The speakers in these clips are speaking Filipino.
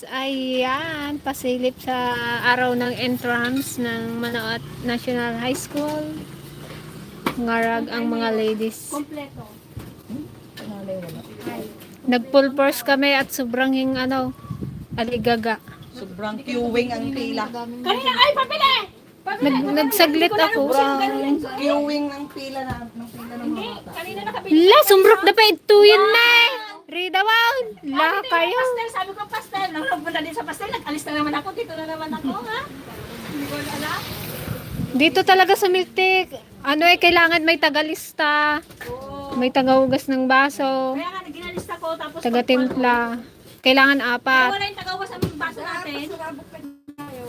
Ayan, pasilip sa araw ng entrance ng Manaoat National High School. Ngarag ang mga ladies. Kompleto. Nag-full force kami at sobrang aligaga. Sobrang queuing ang pila. Kanina, ay, pabili! Nagsaglit ako. Sobrang queuing ng pila ng mga bata. Kanina nakabili. La, sumbrok na pa ito yun na. Rida wow. La kayo. Pastel, sabi ko pastel. Nang nagpunta din sa pastel, nag-alis na naman ako. Dito na naman ako, ha? Hindi ko alam. Dito talaga sa Miltik. Kailangan may tagalista. May tagahugas ng baso. Kaya nga, ginalista ko. Tapos Taga-timpla. Kailangan Kaya apat. wala yung tagawas ang baso natin.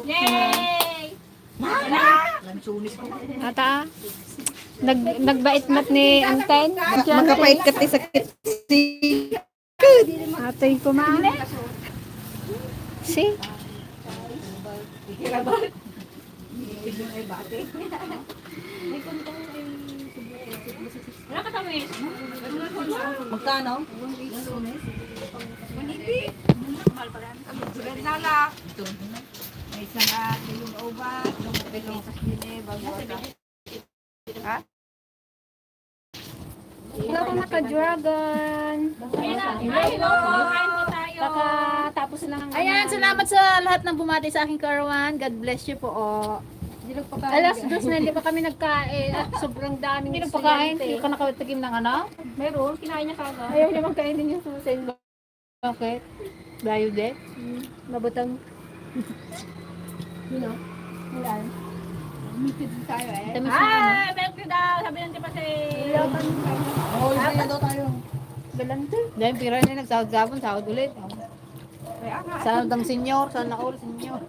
Yay! Lansunis ko. Ata. Nagbait-mat ni Anten. Magkapait ka sa kitsi. Ato'y kumain. Si? Wala ka tawis. Magkano? Hello ka naka-dragon. Hello! Kain po tayo. Tapos lang. Ayan, salamat sa lahat ng bumati sa aking karawan. God bless you po. Alas dos na hindi pa kami nagkain at sobrang daming Hindi nagpakain. estudyante. Hindi ka nakatikim ng ano? Meron, kinain niya kagad. Ayaw naman kainin yung susin. Bakit? Dayo de? Mabutang. Ilan? Tamis na ano? Ah, thank you daw. Sabi ng tipa si... Oo, kaya daw tayo. Balante. Dahil pira na nagsahod-sabon, sahod ulit. Sahod ang senyor, sana all senyor.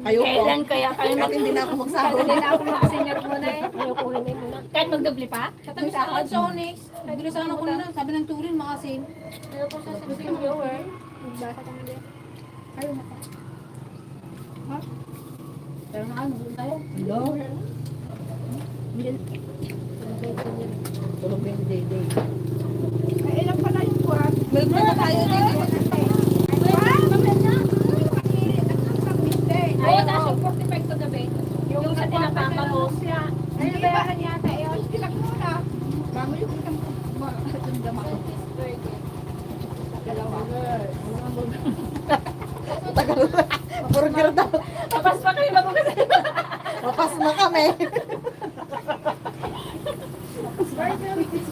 Kayo po. Kailan kaya kayo Kahit hindi na ako magsahod. Hindi na ako mag-senior muna eh. Ayaw ko rin muna. Kahit magdubli pa? Katabi sa akin, Sonix. Bili sana ko na, sabi ng turin, makasim. Ayaw ko sa viewer. Magbasa kami din. Ayaw na. Pero na ano, tayo. Hello? Tulog yung day-day. Ilan pala yung kuwan? Milk na tayo din. Ayun, nasa 45 ko gabi. Yung sa tinapakalos. Ay, nabayaran yata yun. Tilak mo na. Bago yung tagal. Burger daw. Tapos pa kayo bago kasi. Papas na kami.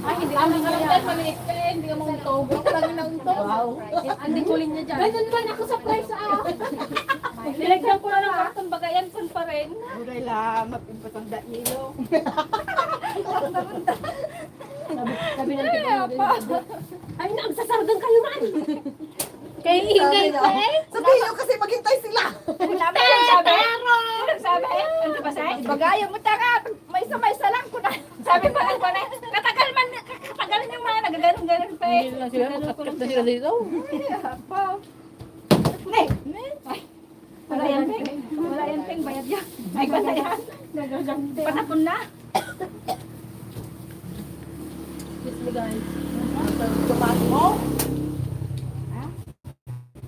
Ay, hindi kami niya. Maliit ka eh, hindi ka mauntog. Ako lang yung nauntog. Wow. Ang kuling niya dyan. Ganun man ako sa price Nilagyan ko na ng karton bagayan kun pa rin. Uray la, mapimpatang dailo. Sabi ng tipa. Ay, nagsasardong kayo man. Kaya ingay ko eh. Sabihin nyo kasi maghintay sila. Sabi, sabi. Sabi, ano ba say? Bagaya mo taka. May-isa lang ko na. Sabi pa lang pa na, katagal man, katagalan yung mga nagaganon-ganon pa eh. Hindi lang sila, makakat na sila dito. Wala yan, Peng. Wala yan, Peng. Bayad yan. Ay, wala yan. Panapon na. Kiss me guys. Tumas mo.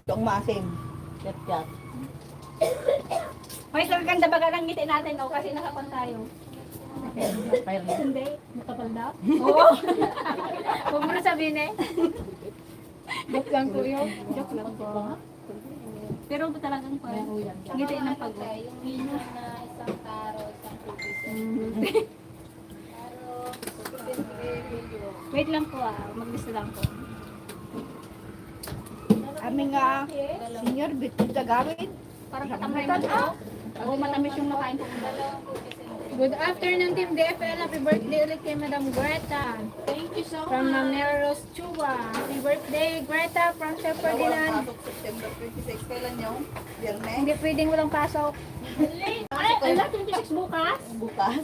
Yung masim. Chat-chat. Hoy, sir, ganda baga ng ngiti natin, oh, kasi nakapon tayo. Hindi. Makapal daw. Oo. Huwag mo na sabihin eh. Joke lang po yun. Joke lang po. Pero ba talagang pa? Ngiti ng pag Yung minus na isang taro, isang cookies. Wait lang po maglista lang po. Aming senior, bitin ka gawin. Parang katamay mo ito. Oo, matamis yung nakain ko. Good afternoon, Team DFL. Happy birthday ulit kay Madam Greta. Thank you so much. From Maneros Chua. Happy birthday, Greta, from Chef Ferdinand. Pasok September 26. Kailan yung biyernes? Hindi pwedeng walang pasok. Ay, ala, 26 bukas? Bukas.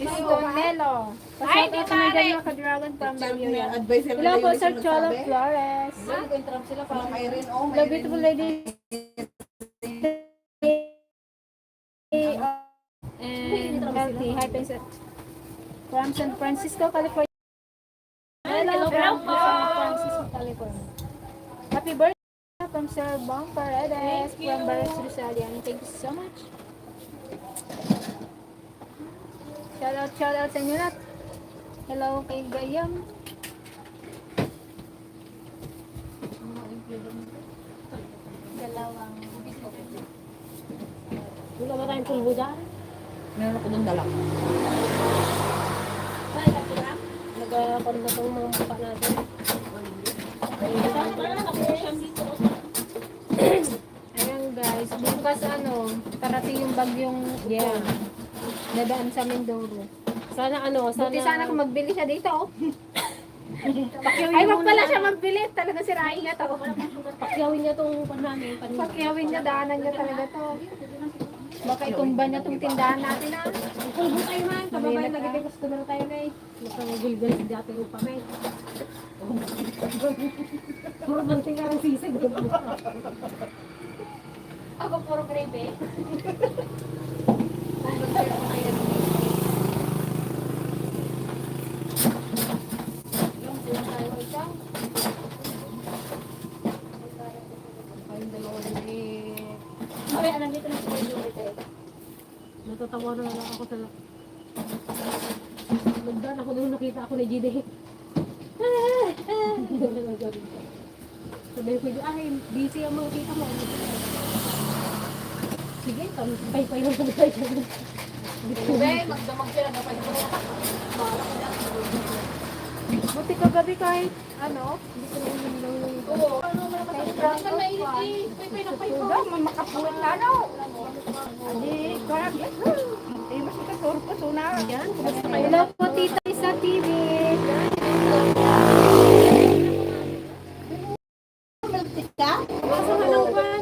Isko Melo. Pasok di ako may pare. ganyan ka-dragon from Baguio. Advisor Hello po, yung Sir Cholo nagsabi. Flores. Sabi ko yung trump sila pa. Mga Irene, oh, The beautiful lady. And healthy, high pension. From San Francisco, California. Hello, Hello from po. San Francisco, California. Happy birthday, from Sir Bong Paredes from Barros Rosalian. Thank you so much. Shout out sa inyo lahat. Hello kay Gayam. Dalawang Wala ba tayong pulbo dyan? Meron ako doon dala. Ay, kapira. Nagkakaroon na itong mga mukha natin. Sana pala nakapusyam dito. Ayan guys, bukas parating yung bagyong Yeah. dadaan sa Mindoro. Sana Buti sana kung magbili siya dito. Ay, wag pala siya magbili. Talaga sirain niya to. pakyawin niya tong panangin. Pakyawin niya, daanan niya talaga to. Baka itumba niya tong tindahan natin ah. Pulbo tayo man. Kababayan, nagiging customer tayo na eh. Nakagulgal si dati rupa may. Puro banting ka ng sisig. Ako puro gravy. Okay, nandito na si Juliet eh. Natatawa na lang ako sa... Nagdaan ako nung nakita ako ni GD. Sabi ko, ay, busy ang mga kita mo. Sige, pay-pay lang sa tayo. Hindi, magdamag sila na pwede ko. Buti kagabi kahit hindi ko naman daw yung Oo. Kahit brown ka mainit eh. Pay-pay na pay-pay. Sudah, makapulit na no. Adi, korang ya. Eh, masih ka surpo suna. Yan, kumusta kayo? Hello po, Tita Isa TV. Malapit ka? Kaso nga naman.